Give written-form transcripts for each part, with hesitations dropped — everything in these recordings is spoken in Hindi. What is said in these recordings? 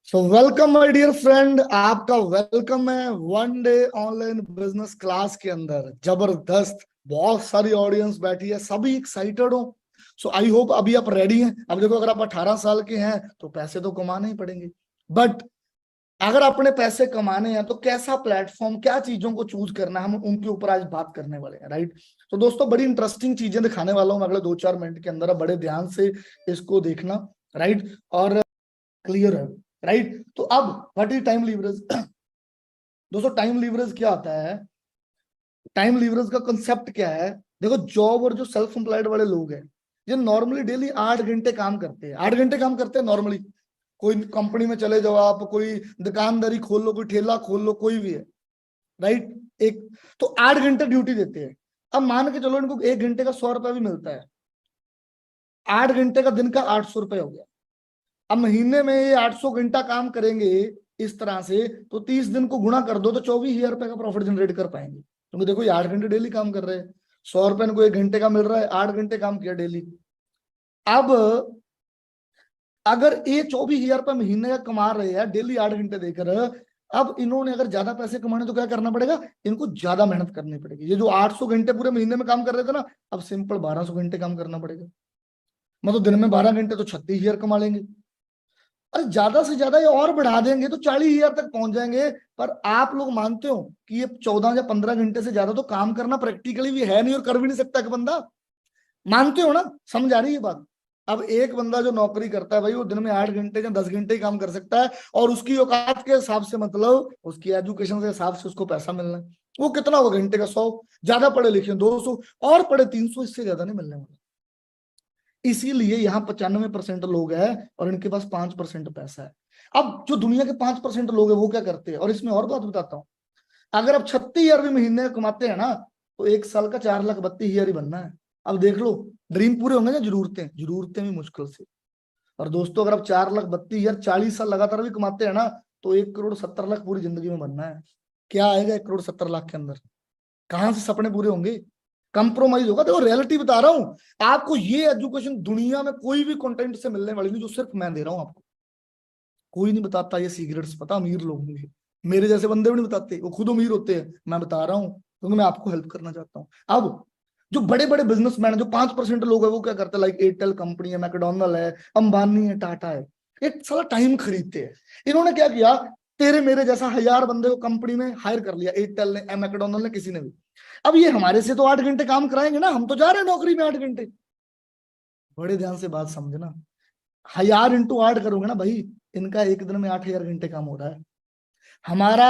So welcome my dear friend, आपका वेलकम है one day online business class के अंदर। जबरदस्त, बहुत सारी ऑडियंस बैठी है, सभी एक्साइटेड हो। सो आई होप अभी आप रेडी हैं। अब देखो, अगर आप 18 साल के हैं तो पैसे तो कमाने ही पड़ेंगे, बट अगर अपने पैसे कमाने हैं तो कैसा प्लेटफॉर्म, क्या चीजों को चूज करना है, हम उनके ऊपर आज बात करने वाले हैं। राइट। तो दोस्तों, बड़ी इंटरेस्टिंग चीजें दिखाने वाला हूं अगले 2-4 मिनट के अंदर। बड़े ध्यान से इसको देखना। राइट। और क्लियर है। राइट। तो अब व्हाट इज टाइम लीवरेज। दोस्तों, टाइम लीवरेज क्या होता है? टाइम लीवरेज का कंसेप्ट क्या है? देखो, जॉब और जो सेल्फ एम्प्लॉयड वाले लोग हैं, ये नॉर्मली डेली 8 घंटे काम करते हैं। 8 घंटे काम करते हैं नॉर्मली। कोई कंपनी में चले जाओ आप, कोई दुकानदारी खोल लो, कोई ठेला खोल लो, कोई भी है। राइट। एक तो 8 घंटे ड्यूटी देते हैं। अब मान के चलो, इनको 1 घंटे का 100 रुपया भी मिलता है। 8 घंटे का दिन का 800 रुपये हो गया। अब महीने में ये 800 घंटा काम करेंगे इस तरह से, तो 30 दिन को गुणा कर दो तो 24,000 रुपए का प्रॉफिट जनरेट कर पाएंगे। क्योंकि देखो, ये 8 घंटे डेली काम कर रहे हैं। 100 रुपए इनको 1 घंटे का मिल रहा है, 8 घंटे काम किया डेली। अब अगर ये 24,000 रुपए महीने का कमा रहे हैं डेली 8 घंटे देकर, अब इन्होंने अगर ज्यादा पैसे कमाने तो क्या करना पड़ेगा? इनको ज्यादा मेहनत करनी पड़ेगी। ये जो 800 घंटे पूरे महीने में काम कर रहे थे ना, अब सिंपल 1200 घंटे काम करना पड़ेगा। मतलब दिन में 12 घंटे तो 36,000 कमा लेंगे। अरे ज्यादा से ज्यादा ये और बढ़ा देंगे तो 40,000 तक पहुंच जाएंगे। पर आप लोग मानते हो कि ये 14 या 15 घंटे से ज्यादा तो काम करना प्रैक्टिकली भी है नहीं और कर भी नहीं सकता कि बंदा। मानते हो ना? समझ आ रही है बात? अब एक बंदा जो नौकरी करता है भाई, वो दिन में 8 घंटे या 10 घंटे ही काम कर सकता है, और उसकी औकात के हिसाब से, मतलब उसकी एजुकेशन के हिसाब से उसको पैसा मिलना है। वो कितना होगा घंटे का? 100। ज्यादा पढ़े लिखे 200, और पढ़े 300, इससे ज्यादा नहीं मिलने वाला। इसीलिए यहाँ 95% लोग हैं और इनके पास 5% पैसा है। अब जो दुनिया के 5% लोग हैं वो क्या करते हैं, और इसमें और बात बताता हूँ। अगर आप 36,000 भी महीने कमाते हैं ना, तो 1 साल का 4,32,000 ही बनना है। अब देख लो, ड्रीम पूरे होंगे ना? जरूरतें जरूरतें भी मुश्किल से। और दोस्तों, अगर आप 4,32,000 40 साल लगातार भी कमाते हैं ना, तो 1,70,00,000 पूरी जिंदगी में बनना है। क्या आएगा 1,70,00,000 के अंदर? कहां से सपने पूरे होंगे? कंप्रोमाइज होगा। देखो, रियलिटी बता रहा हूं आपको। ये एजुकेशन दुनिया में कोई भी कंटेंट से मिलने वाली नहीं, जो सिर्फ मैं दे रहा हूं आपको। कोई नहीं बताता ये सीक्रेट्स, पता अमीर लोग होंगे। मेरे जैसे बंदे भी नहीं बताते, वो खुद अमीर होते हैं। मैं बता रहा हूँ क्योंकि मैं आपको हेल्प करना चाहता हूँ। अब जो बड़े बड़े बिजनेसमैन है, जो 5% लोग है, वो क्या करते हैं? लाइक एयरटेल कंपनी है, मैकडोनल्ड है, अंबानी है, टाटा है। एक साला टाइम खरीदते हैं। इन्होंने क्या किया? तेरे मेरे जैसा 1,000 बंदे को कंपनी में हायर कर लिया, एयरटेल ने, मैकडोनल्ड ने, किसी ने भी। अब ये हमारे से तो 8 घंटे काम कराएंगे ना, हम तो जा रहे हैं नौकरी में 8 घंटे। बड़े ध्यान से बात समझना। 1,000 × 8 करोगे ना भाई, इनका एक दिन में 8,000 घंटे काम हो रहा है। हमारा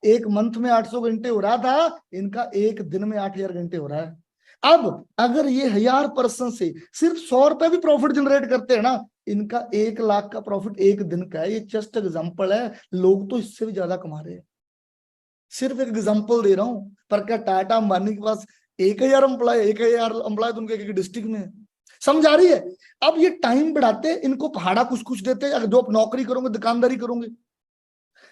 एक मंथ में 800 घंटे हो रहा था, इनका एक दिन में 8,000 घंटे हो रहा है। अब अगर ये 1,000 पर्सन से सिर्फ 100 रुपए भी प्रॉफिट जनरेट करते हैं ना, इनका 1 लाख का प्रॉफिट एक दिन का है। ये जस्ट एग्जांपल है, लोग तो इससे भी ज्यादा कमा रहे हैं। सिर्फ एक एग्जांपल दे रहा हूं। पर क्या टाटा अंबानी के पास 1,000 एम्प्लॉय तो उनके एक डिस्ट्रिक्ट में है। समझ आ रही है? अब ये टाइम बढ़ाते, इनको पहाड़ा कुछ कुछ देते, अगर जो आप नौकरी करोगे, दुकानदारी करोगे,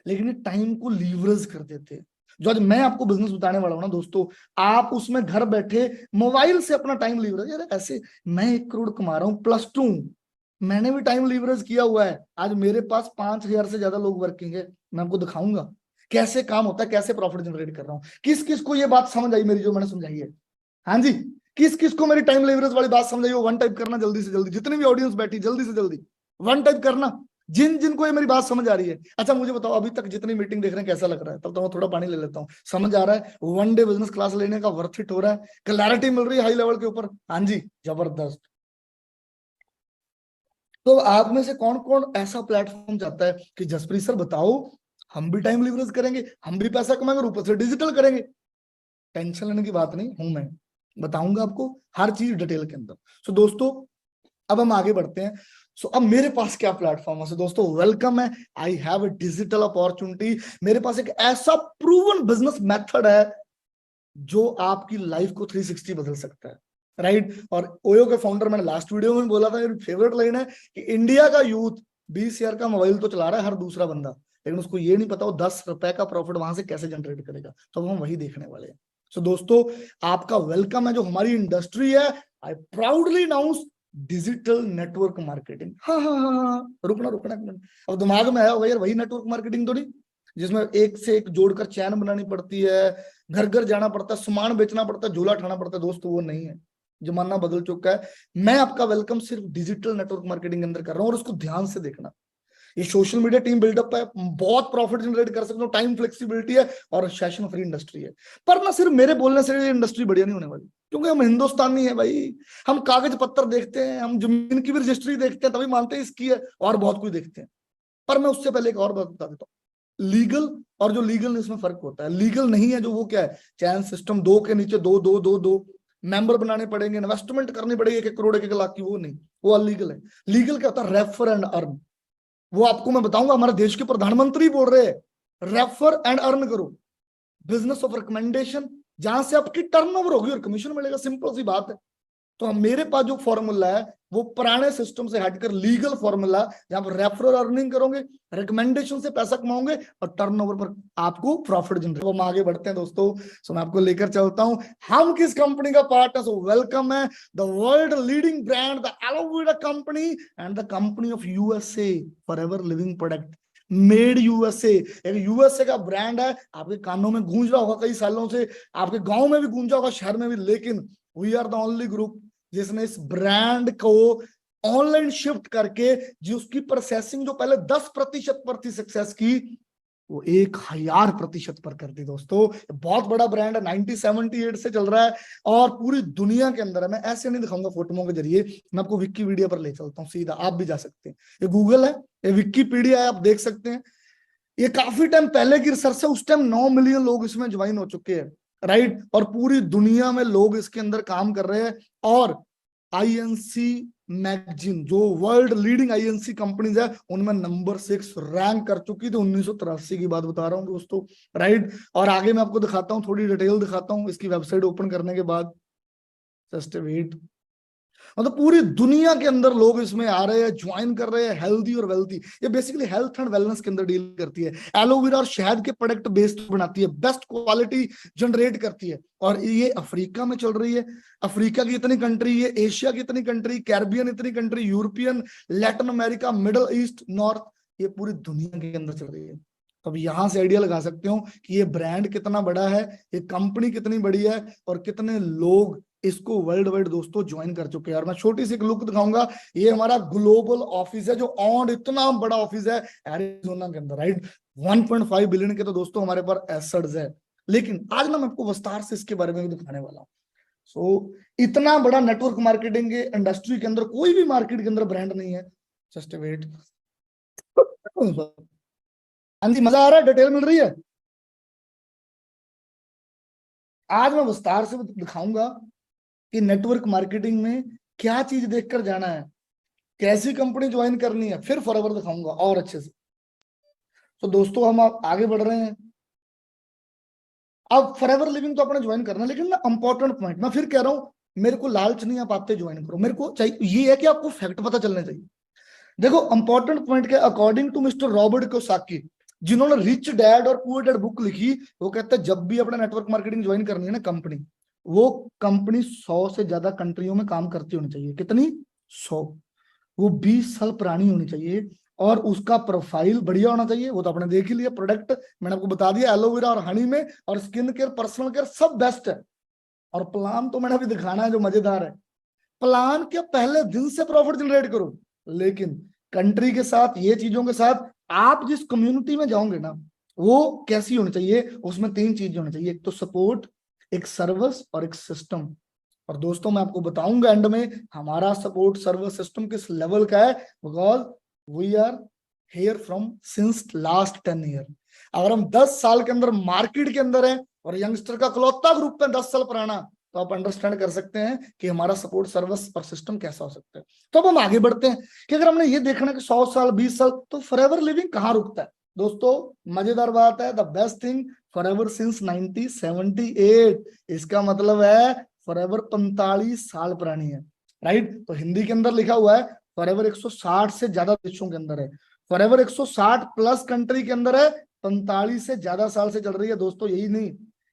लेकिन ये टाइम को लीवरेज कर देते हैं। जो आज मैं आपको बिजनेस बताने वाला हूं ना दोस्तों, आप उसमें घर बैठे मोबाइल से अपना टाइम लीवरेज। यार ऐसे मैं 1 करोड़ कमा रहा हूँ +2, मैंने भी टाइम लीवरेज किया हुआ है। आज मेरे पास 5,000 से ज्यादा लोग वर्किंग है। मैं आपको दिखाऊंगा कैसे काम होता है, कैसे प्रॉफिट जनरेट कर रहा हूँ। किस किस को ये बात समझ आई मेरी, जो मैंने समझाई है? हाँ जी। किस किस को मेरी टाइम लेवरेज वाली बात समझ आई? वो वन टाइप करना जल्दी से जल्दी। जितनी भी ऑडियंस बैठी, जल्दी से जल्दी वन टाइप करना, जिन जिनको ये मेरी बात समझ आ रही है। अच्छा मुझे बताओ, अभी तक जितनी मीटिंग देख रहे हैं कैसा लग रहा है? तब तो मैं थोड़ा पानी ले लेता हूँ। समझ आ रहा है? वन डे बिजनेस क्लास लेने का वर्थ इट हो रहा है? क्लैरिटी मिल रही है हाई लेवल के ऊपर? हाँ जी, जबरदस्त। तो आप में से कौन कौन ऐसा प्लेटफॉर्म चाहता है कि जसप्रीत सर बताओ, हम भी टाइम लीवरेज करेंगे, हम भी पैसा कमाएंगे, ऊपर से डिजिटल करेंगे? टेंशन लेने की बात नहीं, हूं मैं, बताऊंगा आपको हर चीज डिटेल के अंदर। सो दोस्तों, अब हम आगे बढ़ते हैं। सो अब मेरे पास क्या प्लेटफॉर्म है? सो दोस्तों, वेलकम है। I have a digital opportunity. मेरे पास एक ऐसा प्रूवन बिजनेस मेथड है जो आपकी लाइफ को 360 बदल सकता है। राइट। और ओयो के फाउंडर, मैंने लास्ट वीडियो में बोला था, मेरी फेवरेट लाइन है कि इंडिया का यूथ 20,000 का मोबाइल तो चला रहा है हर दूसरा बंदा, लेकिन उसको ये नहीं पता वो 10 रुपए का प्रॉफिट वहां से कैसे जनरेट करेगा। तो हम वही देखने वाले हैं। सो दोस्तों, आपका वेलकम है। जो हमारी इंडस्ट्री है, आई proudly announce digital network marketing. हाँ हाँ हाँ हाँ, रुकना एक मिनट। अब दिमाग में आया होगा यार, वही नेटवर्क मार्केटिंग तो नहीं जिसमें एक से एक जोड़कर चैन बनानी पड़ती है, घर घर जाना पड़ता है, सामान बेचना पड़ता है, झोला उठाना पड़ता है। दोस्तों वो नहीं है, जमाना बदल चुका है। मैं आपका वेलकम सिर्फ डिजिटल नेटवर्क मार्केटिंग के अंदर कर रहा हूँ, और उसको ध्यान से देखना। ये सोशल मीडिया टीम बिल्डअप है, बहुत प्रॉफिट जनरेट कर सकते हो, टाइम फ्लेक्सिबिलिटी है, और सेशन फ्री इंडस्ट्री है। पर ना सिर्फ मेरे बोलने से ये इंडस्ट्री बढ़िया नहीं होने वाली, क्योंकि हम हिंदुस्तानी है भाई। हम कागज पत्तर देखते हैं, हम जमीन की भी रजिस्ट्री देखते हैं, तभी मानते हैं इसकी है, और बहुत कुछ देखते हैं। पर मैं उससे पहले एक और बात बता देता हूँ। लीगल और जो लीगल इसमें फर्क होता है। लीगल नहीं है जो, वो क्या है, चैन सिस्टम, दो के नीचे दो दो दो दो मेंबर बनाने पड़ेंगे, इन्वेस्टमेंट करनी पड़ेगी 1 1 करोड़ 1 1 लाख की, वो नहीं, वो अलीगल है। लीगल क्या होता है, रेफर एंड अर्न। वो आपको मैं बताऊंगा, हमारे देश के प्रधानमंत्री बोल रहे हैं रेफर एंड अर्न करो, बिजनेस ऑफ रिकमेंडेशन, जहां से आपकी टर्नओवर होगी और कमीशन मिलेगा। सिंपल सी बात है। तो हम मेरे पास जो फॉर्मूला है वो पुराने सिस्टम से हटकर लीगल फॉर्मूला, जहां पर रेफरल अर्निंग करोगे, रिकमेंडेशन से पैसा कमाओगे, और टर्नओवर पर आपको प्रॉफिट जनरेट। हम आगे बढ़ते हैं दोस्तों। सो मैं आपको लेकर चलता हूं, हम किस कंपनी का पार्ट है। सो वेलकम है the world leading brand, the aloe vera company and the company of USA, forever living product, made USA. एक यूएसए का ब्रांड है, आपके कानों में गूंज रहा होगा कई सालों से, आपके गांव में भी गूंजा होगा, शहर में भी। लेकिन we are the only group जिसने इस ब्रांड को ऑनलाइन शिफ्ट करके, जो उसकी प्रोसेसिंग जो पहले 10% पर थी सक्सेस की, वो 1000% पर कर दी। दोस्तों बहुत बड़ा ब्रांड है, 1978 से चल रहा है, और पूरी दुनिया के अंदर है। मैं ऐसे नहीं दिखाऊंगा फोटोओं के जरिए, मैं आपको विकिपीडिया पर ले चलता हूँ सीधा, आप भी जा सकते हैं। ये गूगल है, ये विकिपीडिया है, आप देख सकते हैं। ये काफी टाइम पहले की रिसर्च है, उस टाइम 9 मिलियन लोग इसमें ज्वाइन हो चुके हैं, राइट। और पूरी दुनिया में लोग इसके अंदर काम कर रहे हैं। और आईएनसी मैगजीन, जो वर्ल्ड लीडिंग आईएनसी कंपनीज है, उनमें नंबर 6 रैंक कर चुकी थी। 1983 की बात बता रहा हूं दोस्तों, राइट। और आगे मैं आपको दिखाता हूं, थोड़ी डिटेल दिखाता हूं इसकी वेबसाइट ओपन करने के बाद। Just wait. मतलब पूरी दुनिया के अंदर लोग इसमें आ रहे हैं, ज्वाइन कर रहे हैं, हेल्दी और वेल्थी। ये बेसिकली हेल्थ एंड वेलनेस के अंदर डील करती है। एलोवेरा और शहद के प्रोडक्ट बेस्ड बनाती है, बेस्ट क्वालिटी जनरेट करती है। और ये अफ्रीका में चल रही है। अफ्रीका की इतनी कंट्री, ये एशिया की इतनी कंट्री, कैरिबियन इतनी country, European, Latin America, middle east, north, ये पूरी दुनिया के अंदर चल रही है। अब यहां से आइडिया लगा सकते हो कि ये ब्रांड कितना बड़ा है, ये कंपनी कितनी बड़ी है, और कितने लोग इसको वर्ल्ड वाइड दोस्तों ज्वाइन कर चुके हैं। और मैं छोटी सी एक लुक दिखाऊंगा। ये हमारा ग्लोबल ऑफिस है, जो ऑन इतना बड़ा ऑफिस है एरिजोना के अंदर, राइट। 1.5 बिलियन के तो दोस्तों हमारे पास एसेट्स है। लेकिन आज ना मैं आपको विस्तार से इसके बारे में भी दिखाने वाला हूँ। सो इतना बड़ा नेटवर्क मार्केटिंग के इंडस्ट्री के अंदर कोई भी मार्केट के अंदर ब्रांड नहीं है। Just wait. हाँ जी, मजा आ रहा है, डिटेल मिल रही है। आज मैं विस्तार से दिखाऊंगा कि नेटवर्क मार्केटिंग में क्या चीज देखकर जाना है, कैसी कंपनी ज्वाइन करनी है, फिर फॉरएवर दिखाऊंगा और अच्छे से। तो दोस्तों हम आगे बढ़ रहे हैं। अब फॉरएवर लिविंग तो अपने ज्वाइन करना, लेकिन ना इंपॉर्टेंट पॉइंट मैं फिर कह रहा हूं, मेरे को लालच नहीं, आप आते ज्वाइन करो। मेरे को चाहिए ये है कि आपको फैक्ट पता चलने चाहिए। देखो इंपॉर्टेंट पॉइंट के according to mister Robert Kiyosaki, जिन्होंने रिच डैड और पुअर डैड बुक लिखी, वो कहते हैं जब भी अपना नेटवर्क मार्केटिंग ज्वाइन करनी है ना कंपनी, वो कंपनी 100 से ज्यादा कंट्रियों में काम करती होनी चाहिए। कितनी? 100। वो 20 साल पुरानी होनी चाहिए, और उसका प्रोफाइल बढ़िया होना चाहिए। वो तो आपने देख ही लिया, प्रोडक्ट मैंने आपको बता दिया, एलोवेरा और हनी में, और स्किन केयर, पर्सनल केयर सब बेस्ट है। और प्लान तो मैंने अभी दिखाना है जो मजेदार है। प्लान के पहले दिन से प्रॉफिट जनरेट करो, लेकिन कंट्री के साथ, ये चीजों के साथ, आप जिस कम्युनिटी में जाओगे ना, वो कैसी होनी चाहिए, उसमें 3 चीजें होनी चाहिए। एक तो सपोर्ट, एक सर्विस, और एक सिस्टम। और दोस्तों मैं आपको बताऊंगा एंड में हमारा सपोर्ट सर्विस सिस्टम किस लेवल का है, because we are here from since last 10 year. अगर हम 10 साल के अंदर मार्केट के अंदर है, और यंगस्टर का इकलौता ग्रुप है 10 साल पुराना, तो आप अंडरस्टैंड कर सकते हैं कि हमारा सपोर्ट सर्विस और सिस्टम कैसा हो सकता है। तो अब हम आगे बढ़ते हैं कि अगर हमने ये देखना कि 100 साल 20 साल, तो फॉरएवर लिविंग कहाँ रुकता है। दोस्तों मजेदार बात है, the best thing forever since 1978। इसका मतलब है फॉरएवर 45 साल पुरानी है, राइट। तो हिंदी के अंदर लिखा हुआ है फॉरएवर 160 से ज्यादा देशों के अंदर है, फॉरएवर 160 प्लस कंट्री के अंदर है, 45 से ज्यादा साल से चल रही है। दोस्तों यही नहीं,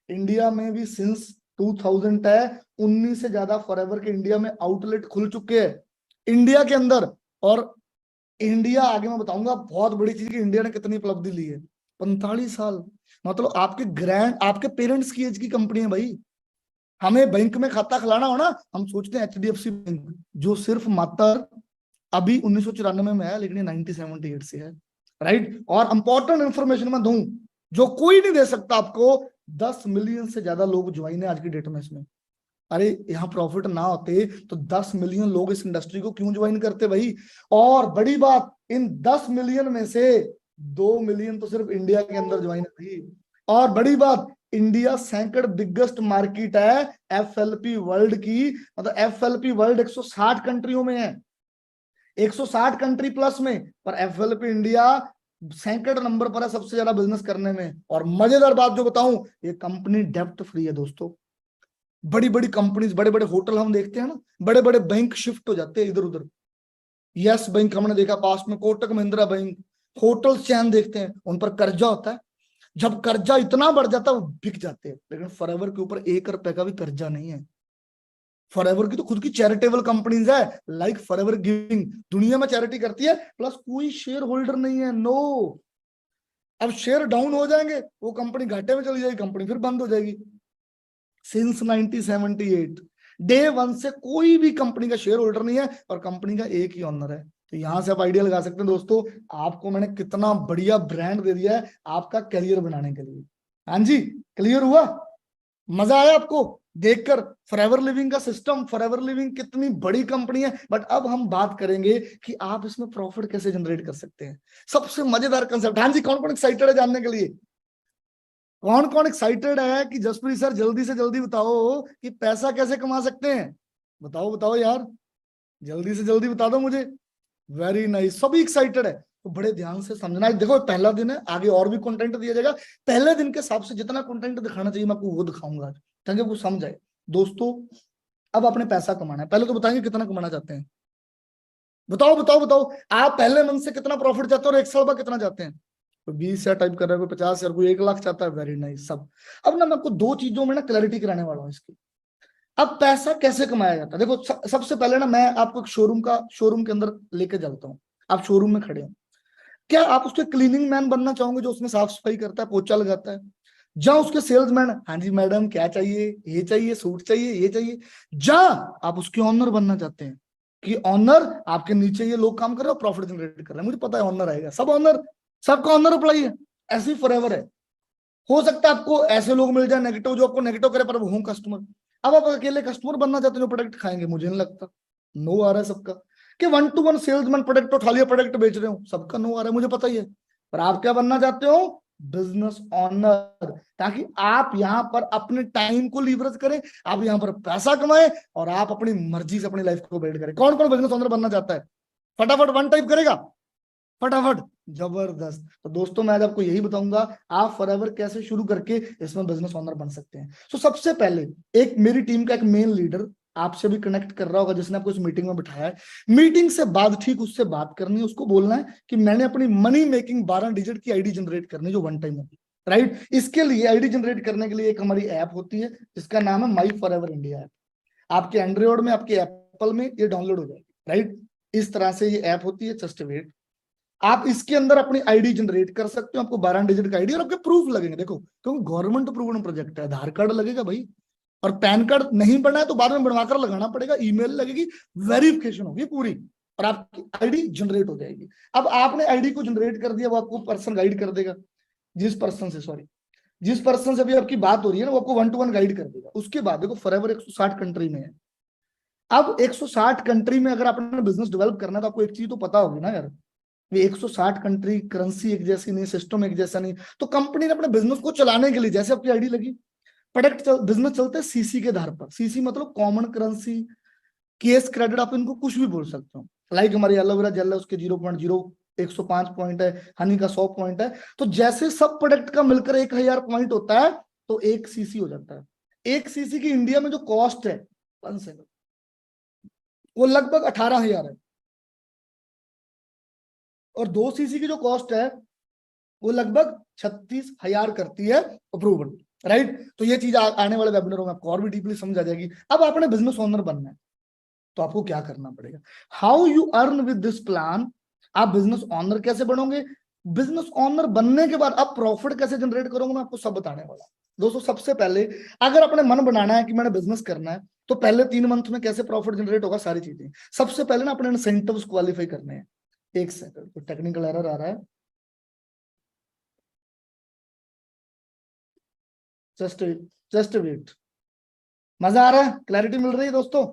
इंडिया में भी सिंस 2000 है, 19 से ज्यादा फॉरएवर के इंडिया में आउटलेट खुल चुके हैं। इंडिया के अंदर। और इंडिया आगे मैं बताऊंगा बहुत बड़ी चीज कि इंडिया ने कितनी उपलब्धि ली है। 45 साल, मतलब आपके पेरेंट्स की एज की कंपनी है भाई। हमें बैंक में खाता खुलाना हो ना, हम सोचते हैं एचडीएफसी बैंक, जो सिर्फ मात्र अभी 1994 में है, लेकिन ये 1978 से है। राइट। और इंपॉर्टेंट इंफॉर्मेशन मैं दूं जो कोई नहीं दे सकता आपको, 10 मिलियन से ज्यादा लोग ज्वाइन है आज की डेट में इसमें। अरे यहाँ प्रॉफिट ना होते तो 10 मिलियन लोग इस इंडस्ट्री को क्यों ज्वाइन करते भाई। और बड़ी बात, इन 10 मिलियन में से 2 मिलियन तो सिर्फ इंडिया के अंदर ज्वाइन है भाई। और बड़ी बात, इंडिया सेकंड बिगेस्ट मार्केट है एफएलपी वर्ल्ड की। मतलब एफएलपी वर्ल्ड 160 कंट्रियों में है, 160 कंट्री प्लस में, पर एफएलपी इंडिया सेकंड नंबर पर है सबसे ज्यादा बिजनेस करने में। और मजेदार बात जो बताऊं, ये कंपनी डेब्ट फ्री है दोस्तों। बड़ी बड़ी कंपनीज, बड़े बड़े होटल हम देखते हैं ना, बड़े बड़े बैंक शिफ्ट हो जाते हैं इधर उधर। यस बैंक हमने देखा पास में, कोटक महिंद्रा बैंक, होटल चैन देखते हैं, उन पर कर्जा होता है। जब कर्जा इतना बढ़ जाता है वो बिक जाते हैं। लेकिन फॉरएवर के ऊपर 1 रुपए का भी कर्जा नहीं है। फॉरएवर की तो खुद की चैरिटेबल कंपनीज है, लाइक फॉरएवर गिविंग, दुनिया में चैरिटी करती है, प्लस कोई शेयर होल्डर नहीं है। नो, अब शेयर डाउन हो जाएंगे, वो कंपनी घाटे में चली जाएगी, कंपनी फिर बंद हो जाएगी। सिंस 1978 डे वन से कोई भी कंपनी का शेयर होल्डर नहीं है, और कंपनी का एक ही ऑनर है। तो यहां से आप आइडिया लगा सकते हैं दोस्तों, आपको मैंने कितना बढ़िया ब्रांड दे दिया है आपका करियर बनाने के लिए। हाँ जी, क्लियर हुआ? मजा आया आपको देखकर फॉरएवर लिविंग का सिस्टम? फॉरएवर लिविंग कितनी बड़ी कंपनी है। बट अब हम बात करेंगे कि आप इसमें प्रॉफिट कैसे जनरेट कर सकते हैं। सबसे मजेदार कंसेप्ट। हाँ जी, कौन कौन एक्साइटेड है जानने के लिए? कौन कौन एक्साइटेड है कि जसप्रीत सर जल्दी से जल्दी बताओ कि पैसा कैसे कमा सकते हैं? बताओ बताओ यार, जल्दी से जल्दी बता दो मुझे। वेरी नाइस, सभी एक्साइटेड है। तो बड़े ध्यान से समझना है। देखो पहला दिन है, आगे और भी कंटेंट दिया जाएगा। पहले दिन के हिसाब से जितना कंटेंट दिखाना चाहिए मैं आपको वो दिखाऊंगा आज, ताकि आपको समझ आए। दोस्तों अब आपने पैसा कमाना है, पहले तो बताएंगे कितना कमाना चाहते हैं। बताओ बताओ बताओ, आप पहले मंथ से कितना प्रॉफिट चाहते हो और एक साल बाद कितना चाहते हैं? कोई 20 हजार टाइप कर रहा है, कोई 50 हजार, कोई 1 लाख चाहता है। वेरी नाइस सब। अब ना मैं आपको दो चीजों में ना क्लैरिटी कराने वाला हूँ इसकी। अब पैसा कैसे कमाया जाता है, देखो सबसे पहले ना मैं आपको एक शोरूम के अंदर लेके चलता हूँ। आप शोरूम में खड़े हो, क्या आप उसके क्लीनिंग मैन बनना चाहोगे जो उसमें साफ सफाई करता है, पोछा लगाता है? जहां उसके सेल्समैन, हाँ जी मैडम क्या चाहिए, ये चाहिए, सूट चाहिए, ये चाहिए। जहां आप उसके ऑनर बनना चाहते हैं कि ऑनर आपके नीचे ये लोग काम कर रहे हो, प्रॉफिट जनरेट कर रहे हैं, मुझे पता है ऑनर आएगा, सब ऑनर, सबका ऑनर अप्लाई है। ऐसे ही फॉरएवर है। हो सकता है आपको ऐसे लोग मिल जाए नेगेटिव, जो आपको नेगेटिव करे, पर वो हूं कस्टमर। अब आप अकेले कस्टमर बनना चाहते हो जो प्रोडक्ट खाएंगे, मुझे नहीं लगता। नो आ रहा है सबका। कि 1 to 1 सेल्समैन प्रोडक्ट उठा लिया, प्रोडक्ट बेच रहे हो, सबका नो आ रहा है, मुझे पता ही है। पर आप क्या बनना चाहते हो? बिजनेस ऑनर, ताकि आप यहाँ पर अपने टाइम को लीवरेज करें, आप यहाँ पर पैसा कमाएं, और आप अपनी मर्जी से अपनी लाइफ को बिल्ड करें। कौन कौन बिजनेस ऑनर बनना चाहता है? फटाफट वन टाइप करेगा, फटाफट। जबरदस्त। तो दोस्तों मैं आज आपको यही बताऊंगा, आप फॉरएवर कैसे शुरू करके इसमें बिजनेस ओनर बन सकते हैं। तो सबसे पहले एक मेरी टीम का एक मेन लीडर आपसे भी कनेक्ट कर रहा होगा, जिसने आपको इस मीटिंग में बिठाया है। मीटिंग से बाद ठीक उससे बात करनी है, उसको बोलना है कि मैंने अपनी मनी मेकिंग 12 डिजिट की आईडी जनरेट करनी, जो वन टाइम होगी। राइट। इसके लिए आईडी जनरेट करने के लिए एक हमारी ऐप होती है जिसका नाम है माई फॉरएवर इंडिया ऐप। आपके एंड्रॉइड में, आपके एप्पल में ये डाउनलोड हो जाएगी। राइट। इस तरह से ये ऐप होती है, जस्ट वेट। आप इसके अंदर अपनी आईडी जनरेट कर सकते हो, आपको 12 डिजिट का आईडी और आपके प्रूफ लगेंगे। देखो क्योंकि गवर्नमेंट अप्रूव्ड प्रोजेक्ट है, आधार कार्ड लगेगा भाई, और पैन कार्ड नहीं बना है तो बाद में बनवाकर लगाना पड़ेगा, ईमेल लगेगी, वेरिफिकेशन होगी पूरी, और आपकी आईडी जनरेट हो जाएगी। अब आपने आईडी को जनरेट कर दिया, वो आपको पर्सन गाइड कर देगा। जिस पर्सन से भी आपकी बात हो रही है ना, वो आपको 1 to 1 गाइड कर देगा। उसके बाद देखो फॉरएवर 160 कंट्री में है। अब 160 कंट्री में अगर आपने बिजनेस डेवलप करना है तो आपको एक चीज तो पता होगी ना यार, ये 160 कंट्री, करेंसी एक जैसी नहीं, सिस्टम एक जैसा नहीं। तो कंपनी ने अपने बिजनेस को चलाने के लिए, जैसे आपकी आईडी लगी, बिजनेस चलते हैं सीसी के आधार पर। सीसी मतलब कॉमन करेंसी, केस क्रेडिट, आप इनको कुछ भी बोल सकते हो। लाइक हमारी एलोवेरा जेल है, उसके 0.0 105 पॉइंट है, हनी का 100 पॉइंट है। तो जैसे सब प्रोडक्ट का मिलकर 1000 पॉइंट होता है, तो 1 सीसी हो जाता है। 1 सीसी की इंडिया में जो कॉस्ट है, 1 सेकंड, वो लगभग 18,000 है। और 2 सीसी की जो कॉस्ट है वो लगभग 36,000 करती है अप्रूवल। राइट। तो ये चीज आने वाले वेबिनारों में आपको और भी डीपली समझ आ जाएगी। अब आपने बिजनेस ओनर बनना है, तो आपको क्या करना पड़ेगा, how you earn with this plan. आप बिजनेस ऑनर कैसे बनोगे, बिजनेस ऑनर बनने के बाद आप प्रॉफिट कैसे जनरेट करोगे, मैं आपको सब बताने वाला हूं। दोस्तों सबसे पहले अगर अपने मन बनाना है कि मैंने बिजनेस करना है, तो पहले 3 मंथ में कैसे प्रॉफिट जनरेट होगा, सारी चीजें सबसे पहले ना अपने इंसेंटिव्स क्वालिफाई करने हैं। एक सेकंड, तो टेक्निकल एरर आ रहा है, जस्ट जस्ट वेट। मजा आ रहा है, क्लैरिटी मिल रही है दोस्तों।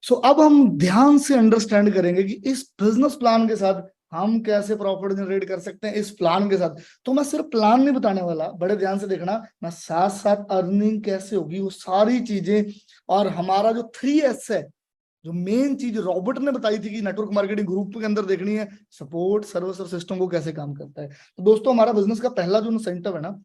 सो अब हम ध्यान से अंडरस्टैंड करेंगे कि इस बिजनेस प्लान के साथ हम कैसे प्रॉफिट जनरेट कर सकते हैं। इस प्लान के साथ तो मैं सिर्फ प्लान नहीं बताने वाला, बड़े ध्यान से देखना, मैं साथ साथ अर्निंग कैसे होगी वो सारी चीजें, और हमारा जो 3S है, जो मेन चीज रॉबर्ट ने बताई थी कि नेटवर्क मार्केटिंग ग्रुप के अंदर देखनी है, सपोर्ट सर्विस और सिस्टम को कैसे काम करता है। तो दोस्तों हमारा बिजनेस का पहला जो इंसेंटिव है ना,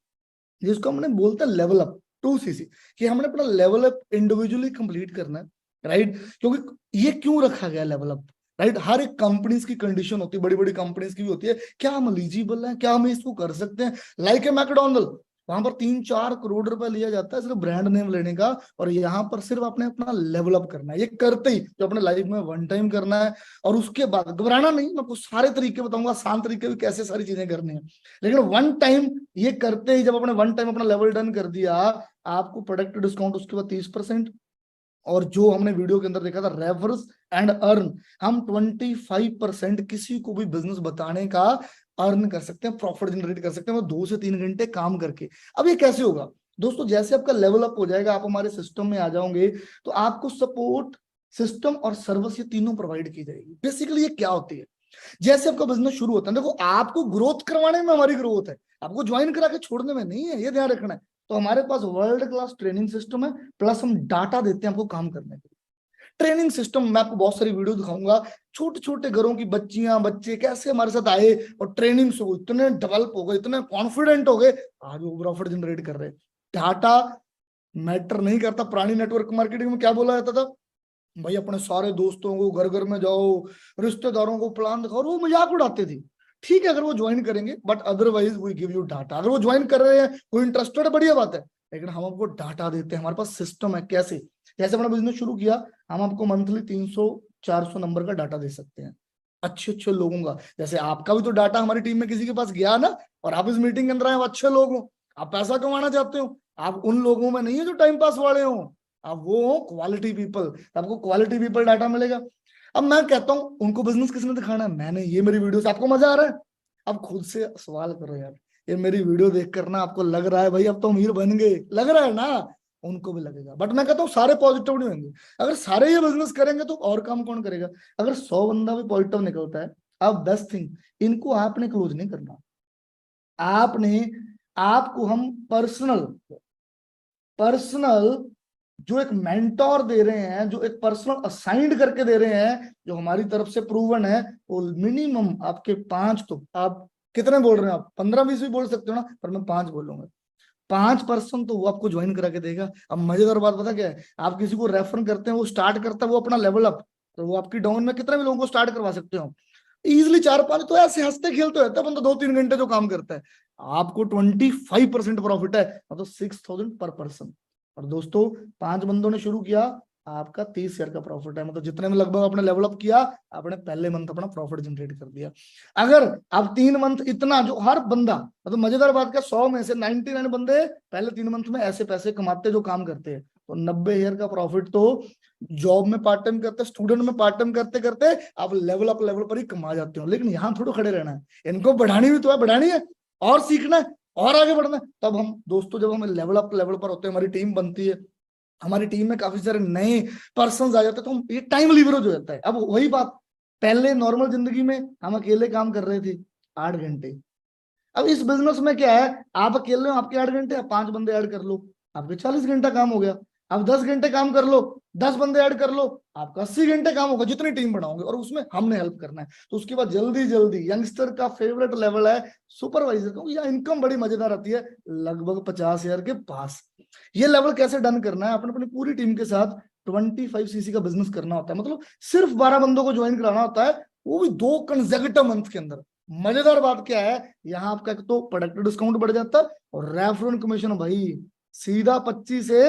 जिसको हमने बोलते हैं लेवल अप 2CC, कि हमने अपना लेवल अप इंडिविजुअली कंप्लीट करना है, राइट। क्योंकि ये क्यों रखा गया लेवल अप, राइट, हर एक कंपनीज की कंडीशन होती है, बड़ी बड़ी कंपनीज की भी होती है, क्या हम एलिजिबल हैं, क्या हम इसको कर सकते हैं। लाइक ए मैकडोनल्ड, वहां पर 3-4 करोड़ रुपए लिया जाता है सिर्फ ब्रांड नेम लेने का, और यहाँ पर सिर्फ आपने अपना लेवल अप करना है। ये करते ही जो अपने लाइफ में वन टाइम करना है, और उसके बाद घबराना नहीं, मैं आपको सारे तरीके बताऊंगा, आसान तरीके भी कैसे सारी चीजें करनी है, लेकिन वन टाइम ये करते ही, जब अपने वन टाइम अपना लेवल डन कर दिया, आपको प्रोडक्ट डिस्काउंट उसके बाद 30%, और जो हमने वीडियो के अंदर देखा था रेफर्स एंड अर्न, हम 25% किसी को भी बिजनेस बताने का अर्न कर सकते हैं, प्रॉफिट जनरेट कर सकते हैं, वो 2 से 3 घंटे काम करके। अब ये कैसे होगा दोस्तों, जैसे आपका लेवल अप हो जाएगा, आप हमारे सिस्टम में आ जाओगे, तो आपको सपोर्ट, सिस्टम और सर्विस, ये तीनों प्रोवाइड की जाएगी। बेसिकली ये क्या होती है, जैसे आपका बिजनेस शुरू होता है, देखो आपको ग्रोथ करवाने में हमारी ग्रोथ है, आपको ज्वाइन करा के छोड़ने में नहीं है, ये ध्यान रखना है। तो हमारे पास वर्ल्ड क्लास ट्रेनिंग सिस्टम है, प्लस हम डाटा देते हैं आपको काम करने के लिए। ट्रेनिंग सिस्टम मैं आपको बहुत सारी वीडियो दिखाऊंगा, छोटे छोटे घरों की बच्चियां बच्चे कैसे हमारे साथ आए और ट्रेनिंग से वो इतने डेवलप हो गए, इतने कॉन्फिडेंट हो गए, आज वो प्रॉफिट जनरेट कर रहे हैं। डाटा मैटर नहीं करता। पुरानी नेटवर्क मार्केटिंग में क्या बोला जाता था, भाई अपने सारे दोस्तों को घर घर में जाओ, रिश्तेदारों को प्लान दिखाओ, वो मजाक उड़ाते थे। ठीक है अगर वो ज्वाइन करेंगे, but otherwise we give you data. अगर वो ज्वाइन कर रहे हैं, कोई इंटरेस्टेड, बढ़िया बात है, लेकिन हम आपको डाटा देते हैं, हमारे पास सिस्टम है। कैसे, जैसे अपना बिजनेस शुरू किया, हम आपको मंथली 300-400 नंबर का डाटा दे सकते हैं, अच्छे अच्छे लोगों का। जैसे आपका भी तो डाटा हमारी टीम में किसी के पास गया ना, और आप इस मीटिंग के अंदर आए, अच्छे लोग हो, आप पैसा कमाना चाहते हो, आप उन लोगों में नहीं है जो टाइम पास वाले हो, अब वो हो क्वालिटी पीपल, आपको क्वालिटी पीपल डाटा मिलेगा। अब मैं कहता हूं उनको बिजनेस किसने दिखाना है, मैंने, ये मेरी वीडियो से आपको मजा आ रहा है। अब खुद से सवाल करो यार, ये मेरी वीडियो देख कर ना आपको लग रहा है भाई अब तो अमीर बन गए, लग रहा है ना, उनको भी लगेगा। बट मैं कहता हूँ सारे पॉजिटिव नहीं होंगे, अगर सारे ये बिजनेस करेंगे तो और काम कौन करेगा। अगर 100 बंदा भी पॉजिटिव निकलता है, अब 10 थिंग, इनको आपने क्लोज नहीं करना, आपने, आपको हम पर्सनल पर्सनल जो एक मेंटोर दे रहे हैं, जो एक पर्सनल असाइंड करके दे रहे हैं, जो हमारी तरफ से प्रूवन है, वो मिनिमम आपके 5, तो आप कितने बोल रहे हैं, आप 15-20 भी बोल सकते हो ना, पर मैं 5 बोलूंगा। 5% तो वो आपको ज्वाइन करा के देगा। अब मजेदार बात पता क्या है, आप किसी को रेफर करते हैं, वो स्टार्ट करता है वो अपना लेवल अप, तो वो आपकी डाउन में कितने भी लोगों को स्टार्ट करवा सकते हो इजिली, 4-5, तो ऐसे हंसते खेलते रहता है बंदा 2-3 घंटे जो काम करता है। आपको 25% प्रॉफिट है, मतलब 6,000 पर पर्सन। और दोस्तों 5 बंदों ने शुरू किया, आपका 30 शेयर का प्रॉफिट है, मतलब जितने में लगभग आपने लेवल अप किया, आपने पहले मंथ अपना प्रॉफिट जनरेट कर दिया। अगर आप 3 मंथ इतना, जो हर बंदा, मतलब मजेदार बात क्या, 100 में से 99 बंदे पहले 3 मंथ में ऐसे पैसे कमाते जो काम करते हैं, तो 90 शेयर का प्रॉफिट तो जॉब में पार्ट टाइम करते, स्टूडेंट में पार्ट टाइम करते करते आप लेवल पर ही कमा जाते हो। लेकिन यहाँ थोड़ा खड़े रहना है, इनको बढ़ानी भी तो है, बढ़ानी है और सीखना है और आगे बढ़ना है। तब हम दोस्तों, जब हम लेवल पर होते हैं, हमारी टीम बनती है, हमारी टीम में काफी सारे नए पर्सन आ जाते हैं, तो हम, ये टाइम लीवरेज हो जाता है। अब वही बात, पहले नॉर्मल जिंदगी में हम अकेले काम कर रहे थे 8 घंटे, अब इस बिजनेस में क्या है, आप अकेले हो, आपके 8 घंटे, आप 5 बंदे ऐड कर लो, आपके 40 घंटा काम हो गया। अब 10 घंटे काम कर लो, 10 बंदे ऐड कर लो, आपका 80 घंटे काम होगा, जितनी टीम बढ़ाओगे, और उसमें हमने हेल्प करना है। तो उसके बाद जल्दी जल्दी यंगस्टर का फेवरेट लेवल है सुपरवाइजर का, या इनकम बड़ी मजेदार आती है, लगभग 50 शेयर के पास। ये लेवल कैसे डन करना है, अपने अपनी पूरी टीम के साथ 25cc का बिजनेस करना होता है, मतलब सिर्फ 12 बंदों को ज्वाइन कराना होता है, वो भी 2 कंसेक्यूटिव मंथ के अंदर। मजेदार बात क्या है, यहाँ आपका एक तो प्रोडक्ट डिस्काउंट बढ़ जाता है, और रेफरल कमीशन भाई सीधा 25 से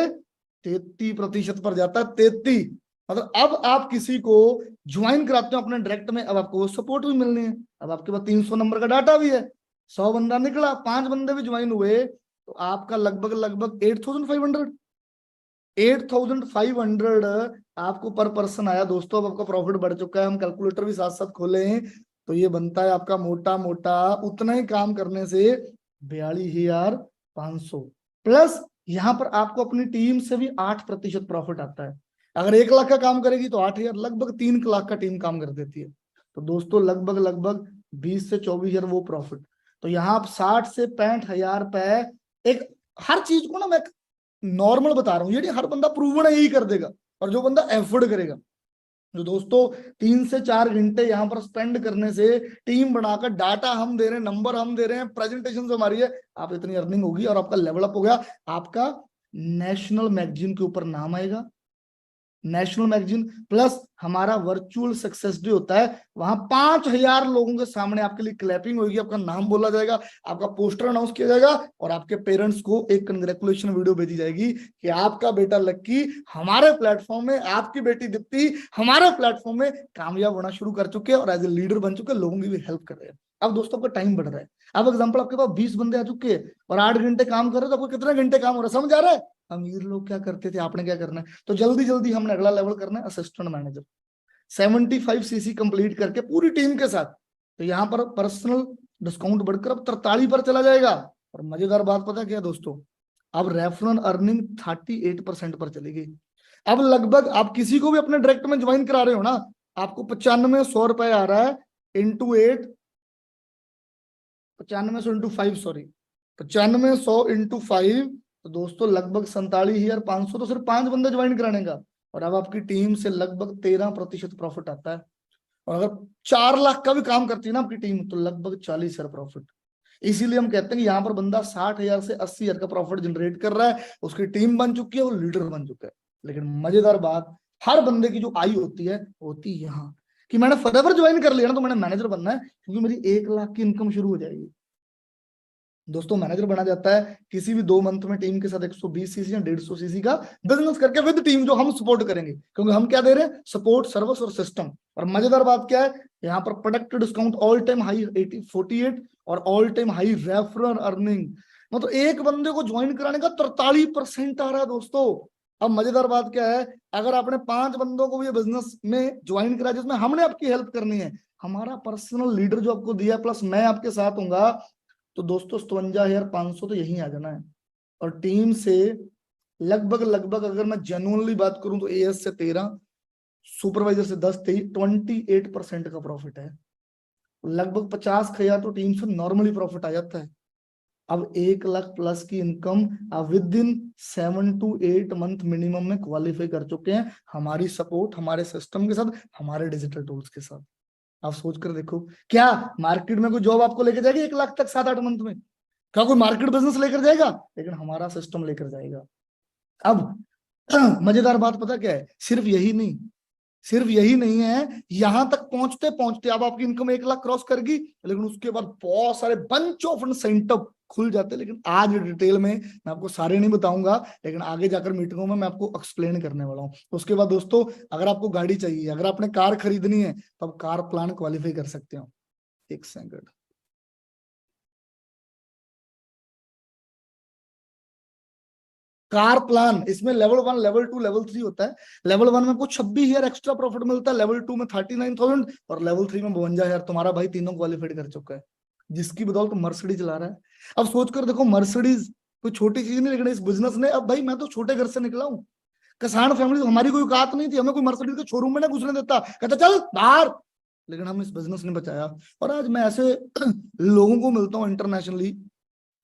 33% पर जाता है, 33। मतलब अब आप किसी को ज्वाइन कराते हो अपने डायरेक्ट में, अब आपको वो सपोर्ट भी मिलनी है। अब आपके पास 300 नंबर का डाटा भी है, 100 बंदा निकला, 5 बंदे भी ज्वाइन हुए, तो आपका लगभग लगभग 8,500 आपको पर पर्सन आया दोस्तों। अब आपका प्रॉफिट बढ़ चुका है, हम कैलकुलेटर भी साथ साथ खोले हैं, तो ये बनता है आपका मोटा मोटा उतना ही काम करने से 42,500 प्लस यहाँ पर आपको अपनी टीम से भी 8% प्रॉफिट आता है। अगर 1 लाख का काम करेगी तो 8,000, लगभग 3 लाख का टीम काम कर देती है। तो दोस्तों लगभग लगभग 20 से 24,000 वो प्रॉफिट। तो यहाँ आप 60 से 65,000 रुपए एक, हर चीज को ना मैं नॉर्मल बता रहा हूँ, ये नहीं हर बंदा प्रूवन है यही कर देगा, और जो बंदा एफर्ट करेगा, जो दोस्तों 3 से 4 घंटे यहाँ पर स्पेंड करने से टीम बनाकर डाटा हम दे रहे हैं, नंबर हम दे रहे हैं, प्रेजेंटेशन हमारी है, आप इतनी अर्निंग होगी और आपका लेवल अप हो गया, आपका नेशनल मैगजीन के ऊपर नाम आएगा। नेशनल मैगजीन प्लस हमारा वर्चुअल सक्सेस डे होता है, वहां 5,000 लोगों के सामने आपके लिए क्लैपिंग होगी, आपका नाम बोला जाएगा, आपका पोस्टर अनाउंस किया जाएगा, और आपके पेरेंट्स को एक कंग्रेचुलेशन वीडियो भेजी जाएगी कि आपका बेटा लक्की हमारे प्लेटफॉर्म में, आपकी बेटी दीप्ति हमारे प्लेटफॉर्म में कामयाब होना शुरू कर चुके हैं और एज ए लीडर बन चुके हैं, लोगों की भी हेल्प कर रहे हैं। अब दोस्तों आपका टाइम बढ़ रहा है। अब एग्जाम्पल आपके पास 20 बंदे आ चुके हैं और 8 घंटे काम कर रहे हो, तो आपको कितने घंटे काम हो रहा है समझ आ रहा है? अमीर लोग क्या करते थे, आपने क्या करना है, तो जल्दी जल्दी हमने अगला लेवल करना है असिस्टेंट मैनेजर। 75 सीसी कंप्लीट करके पूरी टीम के साथ, तो यहाँ पर पर्सनल डिस्काउंट बढ़कर अब 43 पर चला जाएगा। और मजेदार बात पता क्या दोस्तों, अब रेफरल अर्निंग 38% पर चली गई। अब लगभग आप किसी को भी अपने डायरेक्ट में ज्वाइन करा रहे हो ना, आपको 9500 रुपए आ रहा है इंटू 8, 9500 इंटू 5, सॉरी 9500 इंटू 5, तो दोस्तों लगभग 47,500, तो सिर्फ 5 बंदे ज्वाइन कराने का, और अब आपकी टीम से लगभग 13% प्रॉफिट आता है। और अगर 4 लाख का भी काम करती है ना आपकी टीम, तो लगभग 40,000 प्रॉफिट। इसीलिए हम कहते हैं कि यहाँ पर बंदा 60,000 से 80,000 का प्रॉफिट जनरेट कर रहा है, उसकी टीम बन चुकी है, वो लीडर बन चुका है। लेकिन मजेदार बात, हर बंदे की जो आई होती है यहाँ कि मैंने फॉरएवर ज्वाइन कर लिया ना, तो मैंने मैनेजर बनना है, क्योंकि मेरी 1 लाख की इनकम शुरू हो जाएगी। दोस्तों मैनेजर बना जाता है किसी भी 2 मंथ में टीम के साथ 120 सीसी या 150 सीसी का बिजनेस करके विद टीम, जो हम सपोर्ट करेंगे, क्योंकि हम क्या दे रहे हैं, सपोर्ट, सर्विस और सिस्टम। और मजेदार बात क्या है, यहाँ पर product discount all time high 48 और all time high referral earning, मतलब एक बंदे को ज्वाइन कराने का 43% आ रहा है दोस्तों। अब मजेदार बात क्या है, अगर आपने 5 बंदों को भी बिजनेस में ज्वाइन करा जिसमें हमने आपकी हेल्प करनी है, हमारा पर्सनल लीडर जो आपको दिया प्लस मैं आपके साथ हूंगा, तो दोस्तों 57,500 तो यही आ जाना है। और टीम से लगभग लगभग अगर मैं जेन्युइनली बात करूं तो एएस से 13, सुपरवाइजर से 10, 28% का प्रॉफिट है। लगभग 50,000 तो टीम से नॉर्मली प्रॉफिट आ जाता है। अब 1 लाख प्लस की इनकम अब with in 7 to 8 month minimum में क्वालिफाई कर चुके हैं, हमारी सपोर्ट, हमारे सिस्टम के साथ, हमारे डिजिटल टूल्स के साथ। आप सोच कर देखो, क्या मार्केट में कोई जॉब आपको लेकर जाएगी 1 लाख तक 7-8 मंथ में? क्या कोई मार्केट बिजनेस लेकर जाएगा? लेकिन हमारा सिस्टम लेकर जाएगा। अब मजेदार बात पता क्या है, सिर्फ यही नहीं है, यहां तक पहुंचते पहुंचते अब आपकी इनकम 1 लाख क्रॉस करेगी, लेकिन उसके बाद बहुत सारे बंच ऑफ इंसेंटिव खुल जाते हैं। लेकिन आज डिटेल में मैं आपको सारे नहीं बताऊंगा, लेकिन आगे जाकर मीटिंगों में मैं आपको एक्सप्लेन करने वाला हूं। उसके बाद दोस्तों, अगर आपको गाड़ी चाहिए, अगर आपने कार खरीदनी है, तो आप कार प्लान क्वालिफाई कर सकते हो। एक सेकंड, कार प्लान, इसमें लेवल 1, लेवल 2, लेवल 3 होता है। लेवल 1 में कुछ 26,000 एक्स्ट्रा प्रॉफिट मिलता है, लेवल 2 में 39,000 और लेवल 3 में 52,000। तुम्हारा भाई तीनों क्वालिफाइड कर चुका है, जिसकी बदौलत मर्सिडीज चला रहा है। अब सोच कर देखो, मर्सिडीज कोई छोटी चीज नहीं, लेकिन इस बिजनेस ने, अब भाई मैं तो छोटे घर से निकला हूँ, किसान फैमिली, हमारी कोई औकात नहीं थी, हमें कोई मर्सिडीज के शोरूम में ना घुसने देता, कहता चल बाहर, लेकिन हम इस बिजनेस ने बचाया। और आज मैं ऐसे लोगों को मिलता हूँ इंटरनेशनली,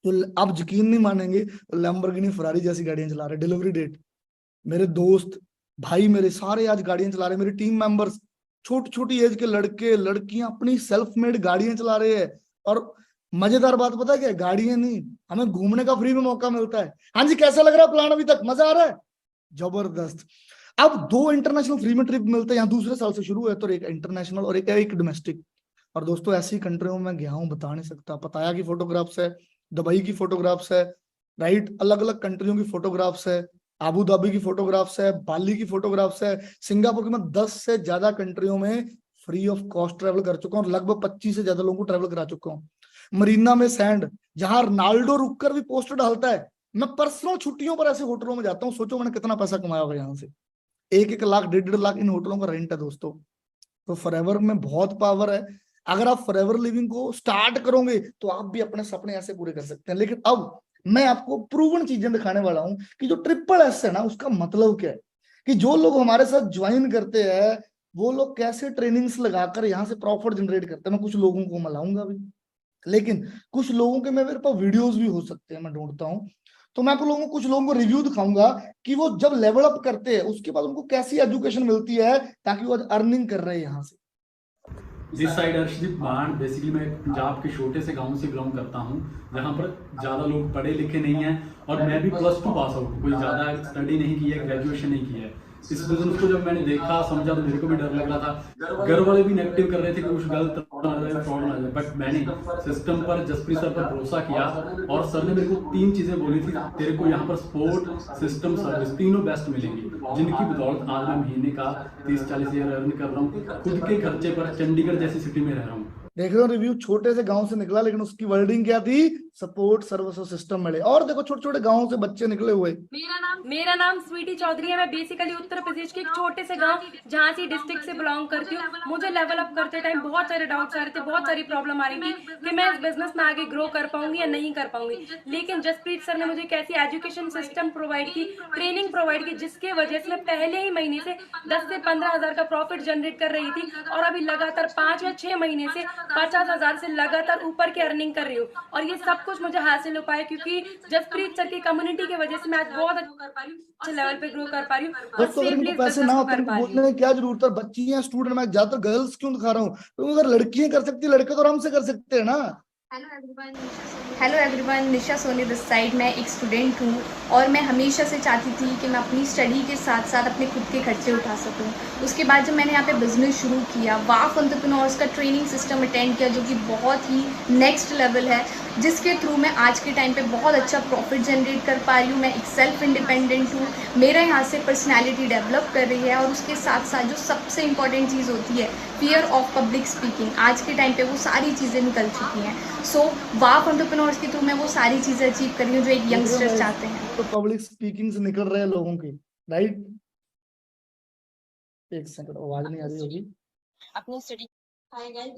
तो आप यकीन नहीं मानेंगे, लैम्बोर्गिनी फरारी जैसी गाड़ियां चला रहे, डिलीवरी डेट, मेरे दोस्त भाई मेरे सारे आज गाड़ियां चला रहे हैं, मेरे टीम मेंबर्स, छोटी छोटी एज के लड़के लड़कियां अपनी सेल्फ मेड गाड़ियां चला रहे हैं। और मजेदार बात पता है क्या, गाड़ियां नहीं, हमें घूमने का फ्री में मौका मिलता है। हाँ जी, कैसा लग रहा है प्लान अभी तक, मजा आ रहा है? जबरदस्त। अब 2 इंटरनेशनल फ्री में ट्रिप मिलते हैं, यहाँ दूसरे साल से शुरू है, तो एक इंटरनेशनल और एक डोमेस्टिक। और दोस्तों ऐसी कंट्रियों में मैं गया हूँ, बता नहीं सकता, पताया की फोटोग्राफ्स है, दुबई की फोटोग्राफ्स है, राइट, अलग अलग कंट्रियों की फोटोग्राफ्स है, अबू धाबी की फोटोग्राफ्स है, बाली की फोटोग्राफ्स है, सिंगापुर की। मैं 10 से ज्यादा कंट्रियों में फ्री ऑफ कॉस्ट ट्रेवल कर चुका हूँ, लगभग 25 से ज्यादा लोगों को ट्रेवल करा चुका हूँ। मरीना में सैंड, जहां रोनाल्डो रुककर भी पोस्ट डालता है, मैं पर्सनल छुट्टियों पर ऐसे होटलों में जाता हूँ। सोचो मैंने कितना पैसा कमाया होगा यहाँ से। 1-1 लाख, 1.5-1.5 लाख इन होटलों का रेंट है दोस्तों। तो फॉरएवर में बहुत पावर है। अगर आप फॉरएवर लिविंग को स्टार्ट करोगे तो आप भी अपने सपने ऐसे पूरे कर सकते हैं। लेकिन अब मैं आपको प्रूवन चीजें दिखाने वाला हूं कि जो ट्रिपल एस है ना, उसका मतलब क्या है, कि जो लोग हमारे साथ ज्वाइन करते हैं वो लोग कैसे ट्रेनिंग्स लगाकर यहाँ से प्रॉफिट जनरेट करते हैं। मैं कुछ लोगों को मिलाऊंगा भी, लेकिन कुछ लोगों के मेरे पास वीडियोस भी हो सकते हैं, मैं ढूंढता हूँ। तो मैं आप लोगों को, कुछ लोगों को रिव्यू दिखाऊंगा कि वो जब लेवल अप करते हैं उसके बाद उनको कैसी एजुकेशन मिलती है, ताकि वो अर्निंग कर रहे हैं यहाँ से। दिस साइड अर्शदीप बाण। बेसिकली मैं पंजाब के छोटे से गांव से बिलोंग करता हूं, जहां पर ज़्यादा लोग पढ़े लिखे नहीं हैं, और मैं भी +2 पास आउट हूँ, कोई ज़्यादा स्टडी नहीं की है, ग्रेजुएशन नहीं की है। इस बिजनेस को जब मैंने देखा समझा तो मेरे को भी डर लग रहा था। घर वाले भी नेगेटिव कर रहे थे कि कुछ गलत ना हो जाए, फ्रॉड ना हो जाए, बट मैंने सिस्टम पर, जसप्रीत सर पर भरोसा किया, और सर ने मेरे को 3 चीज़ें बोली थी। तेरे को यहाँ पर सपोर्ट, सिस्टम, सर्विस, तीनों बेस्ट मिलेंगी, जिनकी बदौलत आज मैं महीने का 30-40 हज़ार अर्न कर रहा हूँ, खुद के खर्चे पर चंडीगढ़ जैसी सिटी में रह रहा हूँ। देख रहे हो, रिव्यू छोटे से गांव से निकला, लेकिन उसकी वर्डिंग क्या थी, सपोर्ट सर्विस और सिस्टम मिले। और देखो छोटे छोटे गांवों से बच्चे निकले हुए। मेरा नाम स्वीटी चौधरी है। मैं बेसिकली उत्तर प्रदेश के एक छोटे से गांव झांसी डिस्ट्रिक्ट से बिलोंग करती हूँ। मुझे लेवल अप करते टाइम बहुत सारे डाउट्स आ रहे थे, बहुत सारी प्रॉब्लम आ रही थी कि मैं इस बिजनेस में आगे ग्रो कर पाऊंगी या नहीं कर पाऊंगी। लेकिन जसप्रीत सर ने मुझे एक ऐसी एजुकेशन सिस्टम प्रोवाइड की, ट्रेनिंग प्रोवाइड की, जिसके वजह से मैं पहले ही महीने से 10 से 15 हजार का प्रॉफिट जनरेट कर रही थी, और अभी लगातार 5 या 6 महीने से 50 हजार से लगातार ऊपर की अर्निंग कर रही हूँ। और ये सब कुछ मुझे हासिल हो पाया क्योंकि जसप्रीत सर की कम्युनिटी की वजह से मैं आज बहुत अच्छे लेवल पे ग्रो कर पा रही हूँ और दोस्तों अगर सेफली इनको इस पैसे बिजनेस ना को होते, कर इनको पा रही बोलने हूँ। की क्या जरूरत है। बच्ची हैं, स्टूडेंट, मैं ज्यादातर गर्ल्स क्यों दिखा रहा हूँ, क्योंकि अगर लड़कियां कर सकती है, लड़के तो आराम से कर सकते हैं ना। Hello everyone, Nisha Soni this side. मैं एक स्टूडेंट हूँ और मैं हमेशा से चाहती थी कि मैं अपनी स्टडी के साथ साथ अपने खुद के खर्चे उठा सकूँ। उसके बाद जब मैंने यहाँ पे बिजनेस शुरू किया, वाफ एंटरप्रेन्योर्स का ट्रेनिंग सिस्टम अटेंड किया, जो कि बहुत ही नेक्स्ट लेवल है, जिसके थ्रू मैं आज के टाइम पे बहुत अच्छा प्रॉफिट जनरेट कर पा रही हूँ। मैं एक सेल्फ इंडिपेंडेंट हूँ, मेरा यहाँ से पर्सनैलिटी डेवलप कर रही है, और उसके साथ साथ जो सबसे इम्पॉर्टेंट चीज़ होती है, फियर ऑफ पब्लिक स्पीकिंग, आज के टाइम पे वो सारी चीज़ें निकल चुकी हैं। सो वाफ एंटरप्रेन्योर्स के थ्रू मैं वो सारी चीज़ें अचीव कर रही हूँ जो एक यंगस्टर चाहते हैं। तो पब्लिक स्पीकिंग से निकल रहे हैं लोगों की, राइट। एक सेकंड, आवाज नहीं आ रही होगी। अपनी study. Hi guys,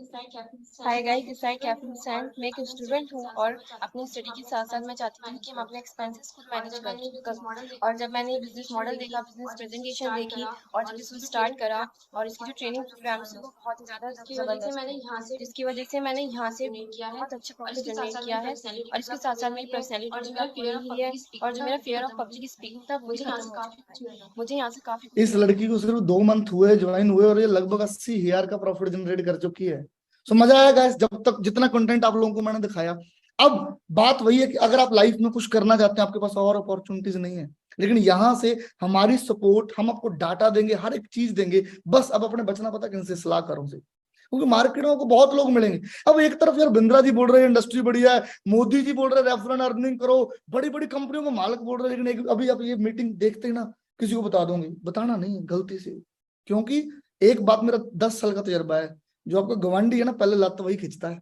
this side caffeine sand. मैं एक स्टूडेंट हूँ और अपनी स्टडी के साथ साथ मैं चाहती थी कि मैं अपने एक्सपेंसेस खुद मैनेज करूँ। और जब मैंने बिजनेस मॉडल देखा, बिजनेस प्रेजेंटेशन देखी, और जब इसको स्टार्ट करा, और इसकी जो ट्रेनिंग प्रोग्राम है वो बहुत ही ज़्यादा ज़बरदस्त, जिसकी वजह से मैंने यहाँ से बहुत अच्छा प्रॉफिट जनरेट किया है। और इसके साथ साथ मेरी पर्सनैलिटी डेवलप हुई है, और जो मेरा फियर ऑफ पब्लिक स्पीकिंग था वो भी खत्म हो चुका है। मुझे यहाँ से काफ़ी इस लड़की को सिर्फ 2 मंथ हुए ज्वाइन हुए, और ये लगभग 80,000 का प्रॉफिट जनरेट कर चुकी है। सो मजा आया गाइस, जब तक जितना कंटेंट आप लोगों को मैंने दिखाया। अब बात वही है कि अगर आप लाइफ में कुछ करना चाहते हैं, आपके पास और अपॉर्चुनिटीज नहीं है, लेकिन यहाँ से हमारी सपोर्ट, हम आपको डाटा देंगे, हर एक चीज देंगे। बस अब अपने बचना पता किनसे, सलाहकारों से, क्योंकि मार्केट में को बहुत लोग मिलेंगे। अब एक तरफ यार बिंद्रा जी बोल रहे हैं इंडस्ट्री बढ़िया है, मोदी जी बोल रहे हैं रेफरल अर्निंग करो, बड़ी बड़ी कंपनियों को मालिक बोल रहे हैं, लेकिन अभी आप ये मीटिंग देखते ही ना, किसी को बता दूंगी, बताना नहीं है गलती से। क्योंकि एक बात, मेरा 10 साल का तजर्बा है, जो आपका गवांडी है ना, पहले लत वही खींचता है,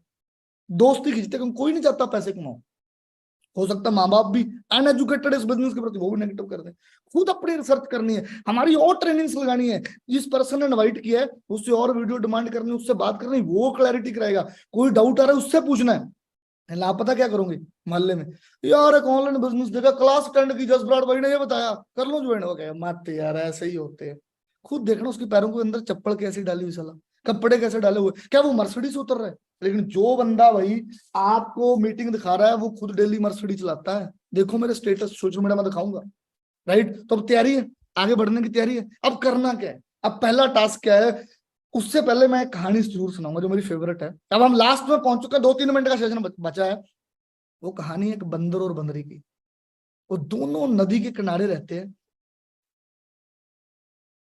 दोस्ती खींचते, क्योंकि कोई नहीं चाहता पैसे कमाओ। हो सकता है माँ बाप भी अनएजुकेटेड इस बिजनेस के प्रति, वो भी नेगेटिव कर दें। खुद अपनी रिसर्च करनी है, हमारी और ट्रेनिंग्स लगानी है। जिस पर्सन ने इनवाइट किया है उससे और वीडियो डिमांड करनी, उससे बात करनी, वो क्लैरिटी कराएगा। कोई डाउट आ रहा है उससे पूछना है। लापता क्या करोगे मोहल्ले में, यार एक ऑनलाइन बिजनेस देखा, क्लास अटेंड की, जसप्राट भाई ने ये बताया, कर लो ज्वाइन हो गया। मत यार, ऐसे ही होते हैं। खुद देखना उसके पैरों के अंदर चप्पल कैसे डाली हुई, साला कपड़े कैसे डाले हुए, क्या वो मर्सिडीज उतर रहा है। लेकिन जो बंदा भाई आपको मीटिंग दिखा रहा है, वो खुद डेली मर्सिडीज चलाता है। देखो मेरे स्टेटस सोशल मीडिया में दिखाऊंगा, राइट। तो अब तैयारी है, आगे बढ़ने की तैयारी है। अब करना क्या है, अब पहला टास्क क्या है। उससे पहले मैं एक कहानी जरूर सुनाऊंगा जो मेरी फेवरेट है। अब हम लास्ट में पहुंच चुके हैं, 2-3 मिनट का सेशन बचा है। वो कहानी है एक बंदर और बंदरी की। वो दोनों नदी के किनारे रहते हैं,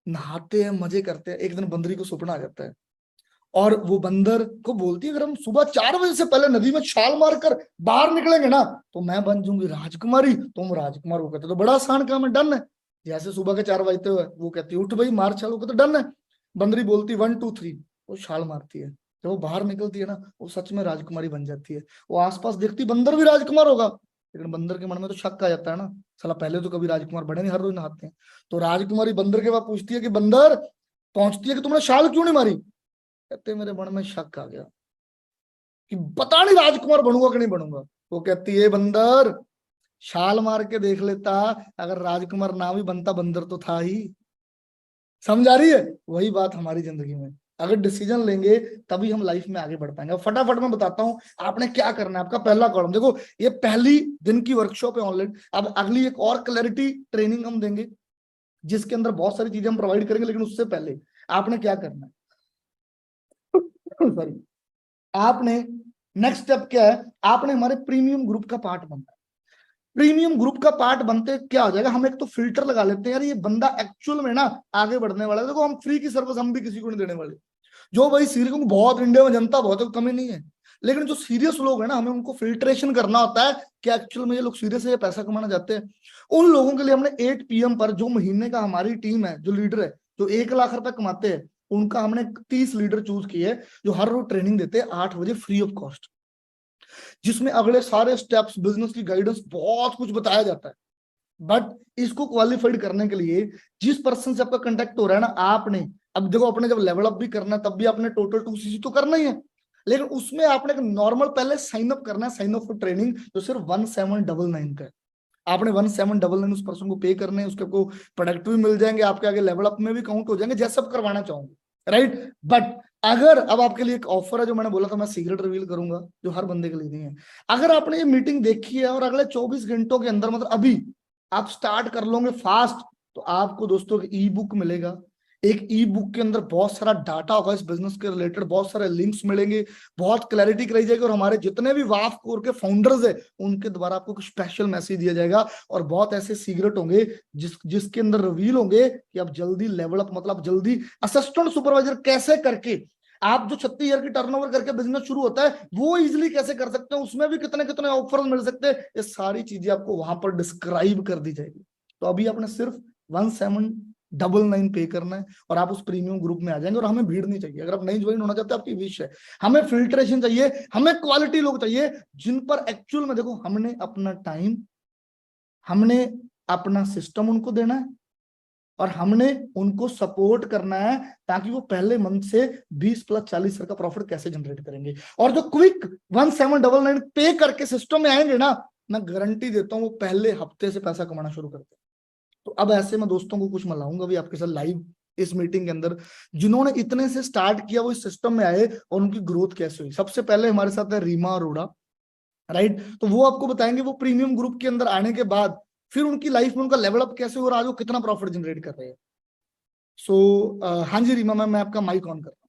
नहाते हैं, मजे करते हैं। एक दिन बंदरी को सपना आ जाता है, और वो बंदर को बोलती है अगर हम सुबह 4 बजे से पहले नदी में छाल मारकर बाहर निकलेंगे ना तो मैं बन जाऊंगी राजकुमारी, तुम राजकुमार। वो कहते तो बड़ा आसान काम है, डन है। जैसे सुबह के 4 बजते हुए वो कहती है उठ भाई मार छाल, वो कहते डन है। बंदरी बोलती 1 2 3, वो छाल मारती है। जब वो बाहर निकलती है ना वो सच में राजकुमारी बन जाती है। वो आसपास देखती बंदर भी राजकुमार होगा, लेकिन बंदर के मन में तो शक आ जाता है ना, साला पहले तो कभी राजकुमार बने नहीं, हर रोज नहाते हैं। तो राजकुमारी बंदर के पास पूछती है कि बंदर, पहुंचती है कि तुमने छाल क्यों नहीं मारी? कहते मेरे मन में शक आ गया कि पता नहीं राजकुमार बनूंगा कि नहीं बनूंगा। वो कहती है बंदर छाल मार के देख लेता, अगर राजकुमार ना भी बनता बंदर तो था ही। समझ आ रही है? वही बात हमारी जिंदगी में, अगर डिसीजन लेंगे तभी हम लाइफ में आगे बढ़ पाएंगे। फटाफट मैं बताता हूं आपने क्या करना है। आपका पहला कॉलम देखो, ये पहली दिन की वर्कशॉप है ऑनलाइन। अब अगली एक और क्लैरिटी ट्रेनिंग हम देंगे जिसके अंदर बहुत सारी चीजें हम प्रोवाइड करेंगे, लेकिन उससे पहले आपने क्या करना है सॉरी, आपने नेक्स्ट स्टेप क्या है, आपने हमारे प्रीमियम ग्रुप का पार्ट बनना है। प्रीमियम ग्रुप का पार्ट बनते क्या हो जाएगा, हम एक तो फिल्टर लगा लेते हैं यार ये बंदा एक्चुअल में ना आगे बढ़ने वाला है। देखो हम फ्री की सर्विस हम भी किसी को नहीं देने वाले। जो भाई सीरियस, बहुत इंडिया में जनता बहुत है, कमी नहीं है, लेकिन जो सीरियस लोग हैं ना हमें उनको फिल्ट्रेशन करना होता है कि एक्चुअल में ये लोग सीरियस है, ये पैसा कमाना चाहते हैं। उन लोगों के लिए हमने 8 PM पर, जो महीने का हमारी टीम है, जो लीडर है जो 1 लाख रुपए कमाते हैं, उनका हमने 30 लीडर चूज किए हैं जो हर रोज ट्रेनिंग देते हैं 8 बजे फ्री ऑफ कॉस्ट, जिसमें अगले सारे स्टेप्स, बिजनेस की गाइडेंस, बहुत कुछ बताया जाता है। बट इसको क्वालिफाइड करने के लिए जिस पर्सन से आपका कांटेक्ट हो रहा है ना, आपने अब देखो अपने जब लेवल अप भी करना है तब भी आपने टोटल 2CC तो करना ही है, लेकिन उसमें आपने एक नॉर्मल पहले साइन अप करना है, साइन अप फॉर ट्रेनिंग, जो सिर्फ 1799 का है। आपने 1799 उस पर्सन को पे करने हैं, उसके आपको प्रोडक्ट भी मिल जाएंगे, आपके आगे लेवल अप में भी काउंट हो जाएंगे, जैसे आप करवाना चाहोगे, राइट। बट अगर अब आपके लिए एक ऑफर है जो मैंने बोला था मैं सीक्रेट रिवील करूंगा, जो हर बंदे के लिए नहीं है। अगर आपने ये मीटिंग देखी है और अगले 24 घंटों के अंदर, मतलब अभी आप स्टार्ट कर लोगे फास्ट, तो आपको दोस्तों एक ई बुक मिलेगा। एक ई बुक के अंदर बहुत सारा डाटा होगा इस बिजनेस के रिलेटेड, बहुत सारे लिंक्स मिलेंगे, बहुत क्लैरिटी कराई जाएगी, और हमारे जितने भी वाफ कोर के फाउंडर्स है उनके द्वारा आपको कुछ स्पेशल मैसेज दिया जाएगा, और बहुत ऐसे सीक्रेट होंगे जिसके अंदर रिवील होंगे कि आप जल्दी लेवल अप, मतलब जल्दी असिस्टेंट सुपरवाइजर कैसे करके आप जो 36 की टर्नओवर करके बिजनेस शुरू होता है वो इजिली कैसे कर सकते हैं, उसमें भी कितने कितने ऑफर मिल सकते हैं, ये सारी चीजें आपको वहां पर डिस्क्राइब कर दी जाएगी। तो अभी आपने सिर्फ 1799 पे करना है और आप उस प्रीमियम ग्रुप में आ जाएंगे। और हमें भीड़ नहीं चाहिए, अगर आप नहीं ज्वाइन होना चाहते आपकी विश है, हमें फिल्ट्रेशन चाहिए, हमें क्वालिटी लोग चाहिए जिन पर एक्चुअल में देखो हमने अपना टाइम, हमने अपना सिस्टम उनको देना है, और हमने उनको सपोर्ट करना है ताकि वो पहले मंथ से 20 + 40 का प्रॉफिट कैसे जनरेट करेंगे। और जो क्विक 1799 पे करके सिस्टम में आएंगे ना, मैं गारंटी देता हूं वो पहले हफ्ते से पैसा कमाना शुरू करते हैं। तो अब ऐसे मैं दोस्तों को कुछ मिलाऊंगा भी आपके साथ लाइव इस मीटिंग के अंदर, जिन्होंने इतने से स्टार्ट किया वो इस सिस्टम में आए और उनकी ग्रोथ कैसे हुई। सबसे पहले हमारे साथ है रीमा अरोड़ा, राइट। तो वो आपको बताएंगे वो प्रीमियम ग्रुप के अंदर आने के बाद फिर उनकी लाइफ में उनका लेवल अप कैसे हो रहा है, आज वो कितना प्रॉफिट जनरेट कर रहे हैं। सो हाँ जी रीमा मैम, मैं आपका माइक ऑन कर रहा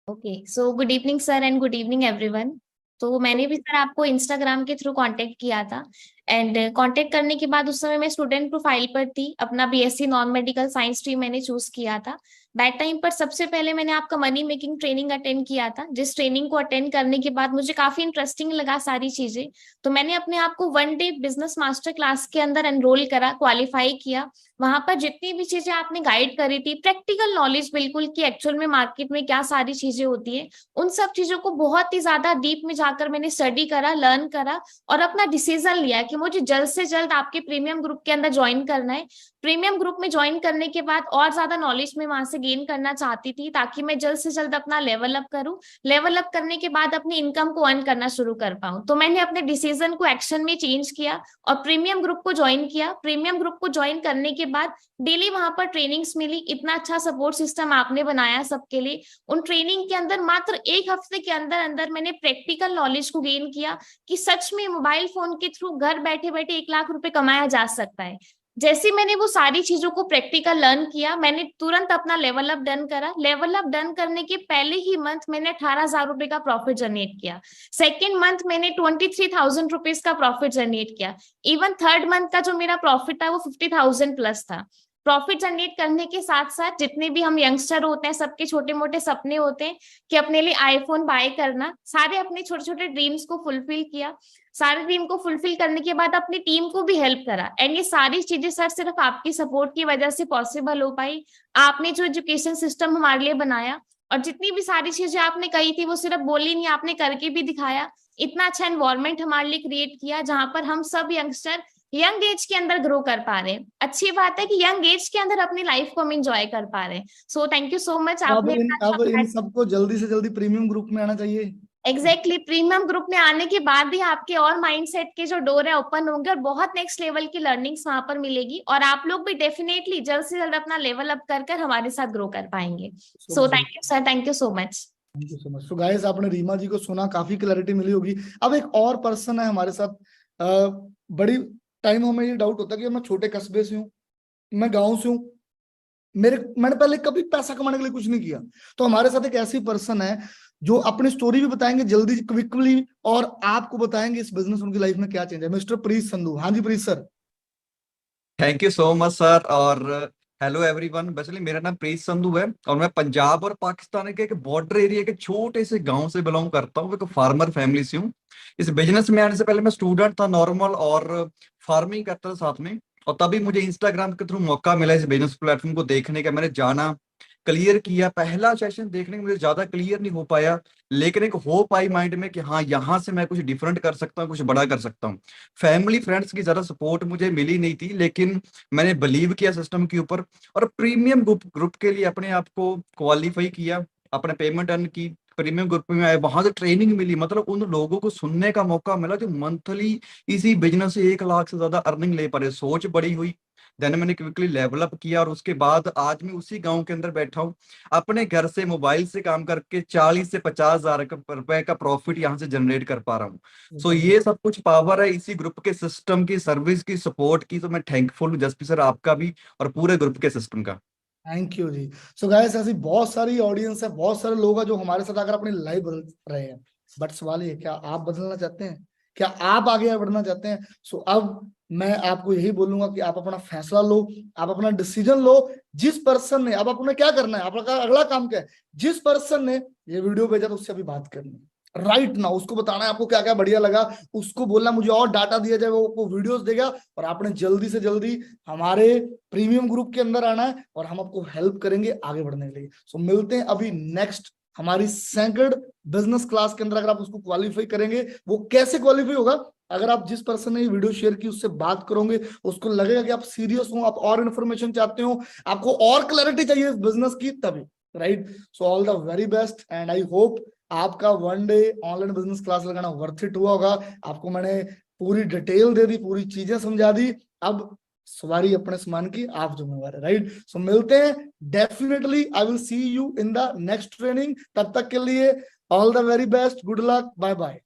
हूँ। Okay, so good evening sir and good evening everyone. तो मैंने भी सर आपको इंस्टाग्राम के थ्रू कांटेक्ट किया था, एंड कांटेक्ट करने के बाद उस समय मैं स्टूडेंट प्रोफाइल पर थी, अपना BSc non medical science stream मैंने चूज किया था। दैट टाइम पर सबसे पहले मैंने आपका मनी मेकिंग ट्रेनिंग अटेंड किया था, जिस ट्रेनिंग को अटेंड करने के बाद मुझे काफी इंटरेस्टिंग लगा सारी चीजें। तो मैंने अपने आप को 1 डे बिजनेस मास्टर क्लास के अंदर एनरोल करा, क्वालिफाई किया। वहां पर जितनी भी चीजें आपने गाइड करी थी, प्रैक्टिकल नॉलेज बिल्कुल कि एक्चुअल में मार्केट में क्या सारी चीजें होती है, उन सब चीजों को बहुत ही ज्यादा डीप में जाकर मैंने स्टडी करा, लर्न करा, और अपना डिसीजन लिया कि मुझे जल्द से जल्द आपके प्रीमियम ग्रुप के अंदर ज्वाइन करना है। प्रीमियम ग्रुप में ज्वाइन करने के बाद और ज्यादा नॉलेज में वहां से गेन करना चाहती थी, ताकि मैं जल्द से जल्द अपना लेवल अप करूं, लेवल अप करने के बाद अपनी इनकम को अर्न करना शुरू कर पाऊं। तो मैंने अपने डिसीजन को एक्शन में चेंज किया और प्रीमियम ग्रुप को ज्वाइन किया। प्रीमियम ग्रुप को ज्वाइन करने के बाद डेली वहां पर ट्रेनिंग्स मिली, इतना अच्छा सपोर्ट सिस्टम आपने बनाया सबके लिए। उन ट्रेनिंग के अंदर मात्र 1 हफ्ते के अंदर अंदर मैंने प्रैक्टिकल नॉलेज को गेन किया कि सच में मोबाइल फोन के थ्रू घर बैठे बैठे 1 लाख रुपए कमाया जा सकता है। जैसे मैंने वो सारी चीजों को प्रैक्टिकल लर्न किया, मैंने तुरंत अपना लेवल अप डन करा। लेवल अप डन करने के पहले ही मंथ मैंने 18,000 रुपए का प्रॉफिट जनरेट किया। सेकेंड मंथ मैंने 23,000 रुपीज का प्रॉफिट जनरेट किया। इवन थर्ड मंथ का जो मेरा प्रॉफिट था वो 50,000 प्लस था। प्रॉफिट जनरेट करने के साथ साथ जितने भी हम यंगस्टर होते हैं सबके छोटे मोटे सपने होते हैं कि अपने लिए आईफोन बाय करना, सारे अपने छोटे छोटे ड्रीम्स को फुलफिल किया। सारे ड्रीम को फुलफिल करने के बाद अपनी टीम को भी हेल्प करा। एंड ये सारी चीजें सर सिर्फ आपकी सपोर्ट की वजह से पॉसिबल हो पाई। आपने जो एजुकेशन सिस्टम हमारे लिए बनाया और जितनी भी सारी चीजें आपने कही थी वो सिर्फ बोली नहीं, आपने करके भी दिखाया। इतना अच्छा एनवायरनमेंट हमारे लिए क्रिएट किया जहां पर हम सब यंगस्टर यंग एज के अंदर ग्रो कर पा रहे हैं। अच्छी बात है कि यंग एज के अंदर अपनी लाइफ को हम एंजॉय कर पा रहे हैं। So thank you so much. अब आपने इन सबको जल्दी से जल्दी प्रीमियम ग्रुप में आना चाहिए। एग्जैक्टली प्रीमियम ग्रुप में आने के बाद ही आपके और माइंडसेट के जो डोर है ओपन होंगे और बहुत नेक्स्ट लेवल की लर्निंग्स वहां पर मिलेगी और आप लोग भी डेफिनेटली जल्द से जल्द अपना लेवल अप कर हमारे साथ ग्रो कर पाएंगे। So thank you sir, thank you so much. Thank you so much. So guys, आपने रीमा जी को सुना, काफी क्लैरिटी मिली होगी। अब एक और पर्सन है हमारे साथ। बड़ी टाइम हमें ये डाउट होता है कि मैं छोटे कस्बे से हूँ, मैं गांव से हूँ, मैंने पहले कभी पैसा कमाने के लिए कुछ नहीं किया। तो हमारे साथ एक ऐसी पर्सन है जो अपनी स्टोरी भी बताएंगे जल्दी क्विकली और आपको बताएंगे इस बिजनेस उनकी लाइफ में क्या चेंज है। मिस्टर प्रीत संधू। हाँ जी Preet sir. Thank you so much sir और हेलो एवरीवन। बेसिकली मेरा नाम प्रीत संधू है और मैं पंजाब और पाकिस्तान के एक बॉर्डर एरिया के छोटे से गांव से बिलोंग करता हूँ। एक फार्मर फैमिली से हूँ। इस बिजनेस में आने से पहले मैं स्टूडेंट था नॉर्मल और फार्मिंग करता था साथ में, और तभी मुझे इंस्टाग्राम के थ्रू मौका मिला इस बिजनेस प्लेटफॉर्म को देखने का। मैंने जाना, क्लियर किया। पहला सेशन देखने में मुझे ज्यादा क्लियर नहीं हो पाया, लेकिन एक होप आई माइंड में कि हाँ यहाँ से मैं कुछ डिफरेंट कर सकता हूँ, कुछ बड़ा कर सकता हूँ। फैमिली फ्रेंड्स की ज्यादा सपोर्ट मुझे मिली नहीं थी, लेकिन मैंने बिलीव किया सिस्टम के ऊपर और प्रीमियम ग्रुप के लिए अपने आप को क्वालिफाई किया, अपने पेमेंट अर्न की, प्रीमियम ग्रुप में आए, वहां से ट्रेनिंग मिली। मतलब उन लोगों को सुनने का मौका मिला जो मंथली इसी बिजनेस से 1 लाख से ज्यादा अर्निंग ले पा रहे। सोच बड़ी हुई, देन मैंने क्विकली लेवल अप किया और उसके बाद आज मैं उसी गांव के अंदर बैठा हूँ, अपने घर से मोबाइल से काम करके 40 से 50 हजार रुपए का प्रॉफिट यहाँ से जनरेट कर पा रहा हूँ। सो ये सब कुछ पावर है इसी ग्रुप के सिस्टम की, सर्विस की, सपोर्ट की। तो मैं थैंकफुल हूँ जसपी सर आपका भी और पूरे ग्रुप के सिस्टम का। थैंक यू जी। सो गाइस, ऐसी बहुत सारी ऑडियंस है, बहुत सारे लोग हैं जो हमारे साथ आकर अपनी लाइफ बदल रहे हैं। बट सवाल ये, क्या आप बदलना चाहते हैं? क्या आप आगे बढ़ना चाहते हैं? सो अब मैं आपको यही बोलूंगा कि आप अपना फैसला लो, आप अपना डिसीजन लो। जिस पर्सन ने, अब आपने क्या करना है, आपका अगला काम क्या है? जिस पर्सन ने ये वीडियो भेजा तो उससे अभी बात करनी है राइट ना, उसको बताना है आपको क्या क्या बढ़िया लगा, उसको बोलना मुझे और डाटा दिया जाए, वो वीडियोस देगा और आपने जल्दी से जल्दी हमारे प्रीमियम ग्रुप के अंदर आना है और हम आपको हेल्प करेंगे आगे बढ़ने के लिए। सो मिलते हैं अभी नेक्स्ट हमारी सेकंड बिजनेस क्लास के अंदर। अगर आप उसको क्वालिफाई करेंगे, वो कैसे क्वालिफाई होगा? अगर आप जिस पर्सन ने ये वीडियो शेयर की उससे बात करोगे, उसको लगेगा कि आप सीरियस हो, आप और इन्फॉर्मेशन चाहते हो, आपको और क्लैरिटी चाहिए इस बिजनेस की, तभी right. So all the very best and I hope आपका one day online business class लगाना वर्थ इट हुआ होगा। आपको मैंने पूरी डिटेल दे दी, पूरी चीजें समझा दी। अब सवारी अपने सामान की आप जिम्मेवार है, राइट। सो मिलते हैं definitely, I will see you in the next training. तब तक के लिए all the very best, good luck, bye bye.